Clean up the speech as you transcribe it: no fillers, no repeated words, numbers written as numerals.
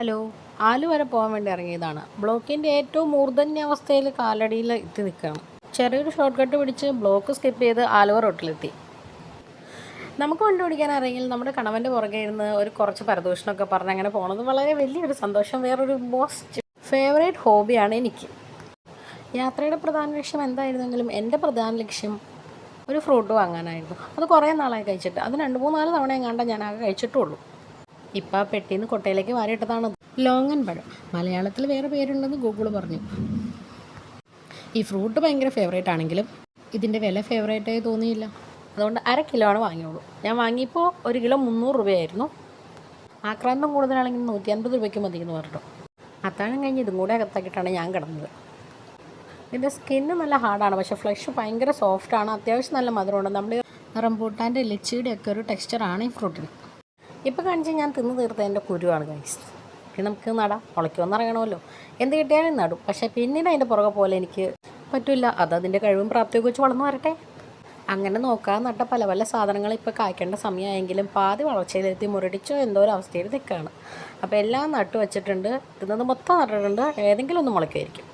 Hello. Aluva വരെ പോകാൻ വേണ്ടി ഇറങ്ങിയതാണ്. ബ്ലോക്കിൻ്റെ ഏറ്റവും മൂർധന്യാവസ്ഥയിൽ കാലടിയിൽ എത്തി നിൽക്കുകയാണ്. ചെറിയൊരു ഷോർട്ട് കട്ട് പിടിച്ച് ബ്ലോക്ക് സ്കിപ്പ് ചെയ്ത് ആലുവ റോട്ടിലെത്തി. നമുക്ക് വണ്ടി ഓടിക്കാൻ അറിയെങ്കിൽ നമ്മുടെ കണവൻ്റെ പുറകെ ഇരുന്ന് ഒരു കുറച്ച് പരദൂഷണമൊക്കെ പറഞ്ഞ് അങ്ങനെ പോകണമെന്ന് വളരെ വലിയൊരു സന്തോഷം. വേറൊരു മോസ്റ്റ് ഫേവറേറ്റ് ഹോബിയാണ് എനിക്ക്. യാത്രയുടെ പ്രധാന ലക്ഷ്യം എന്തായിരുന്നെങ്കിലും എൻ്റെ പ്രധാന ലക്ഷ്യം ഒരു ഫ്രൂട്ട് വാങ്ങാനായിരുന്നു. അത് കുറേ നാളായി കഴിച്ചിട്ട്. അത് 2-3-4 തവണ എങ്ങാണ്ട് ഞാൻ ആകെ കഴിച്ചിട്ടുള്ളൂ. ഇപ്പം ആ പെട്ടിന്ന് കൊട്ടയിലേക്ക് വാരിയിട്ടതാണ് ലോങ്ങൻ പഴം. മലയാളത്തിൽ വേറെ പേരുണ്ടെന്ന് ഗൂഗിൾ പറഞ്ഞു. ഈ ഫ്രൂട്ട് ഭയങ്കര ഫേവറേറ്റ് ആണെങ്കിലും ഇതിൻ്റെ വില ഫേവറേറ്റായി തോന്നിയില്ല. അതുകൊണ്ട് 1/2 കിലോ ആണ് വാങ്ങിയുള്ളൂ. ഞാൻ വാങ്ങിയപ്പോൾ 1 കിലോ 300 രൂപയായിരുന്നു. ആക്രാന്തം കൂടുതലാണെങ്കിൽ 150 രൂപയ്ക്ക് മതിയെന്ന് പറഞ്ഞു. അത്താഴം കഴിഞ്ഞ് ഇതും കൂടെ അകത്താക്കിയിട്ടാണ് ഞാൻ കിടന്നത്. ഇതിൻ്റെ സ്കിന്ന് നല്ല ഹാർഡാണ്, പക്ഷേ ഫ്ലഷ് ഭയങ്കര സോഫ്റ്റാണ്. അത്യാവശ്യം നല്ല മധുരമുണ്ട്. നമ്മൾ റംബൂട്ടാൻ്റെ ലിച്ചിയുടെ ഒക്കെ ഒരു ടെക്സ്ചറാണ് ഈ ഫ്രൂട്ടിന്. ഇപ്പോൾ കാണിച്ച് ഞാൻ തിന്ന് തീർത്ത എൻ്റെ കുരുവാണ് ഗൈസ്. പിന്നെ നമുക്ക് നടാം, മുളയ്ക്കുമെന്ന് അറിയണമല്ലോ. എന്ത് കിട്ടിയാലും നടും. പക്ഷേ പിന്നീട് അതിൻ്റെ പുറകെ പോലെ എനിക്ക് പറ്റില്ല. അതിൻ്റെ കഴിവും പ്രാപ്തിയൊക്കെ വെച്ച് വളർന്നു വരട്ടെ. അങ്ങനെ നോക്കാതെ നട്ട പല പല സാധനങ്ങൾ ഇപ്പോൾ കായ്ക്കേണ്ട സമയമായെങ്കിലും പാതി വളർച്ചയിലെത്തി മുരടിച്ചോ എന്തോ ഒരു അവസ്ഥയിൽ നിൽക്കുകയാണ്. അപ്പോൾ എല്ലാം നട്ടു വച്ചിട്ടുണ്ട്. തിന്നത് മൊത്തം നട്ടിട്ടുണ്ട്. ഏതെങ്കിലും ഒന്ന് മുളയ്ക്കുമായിരിക്കും.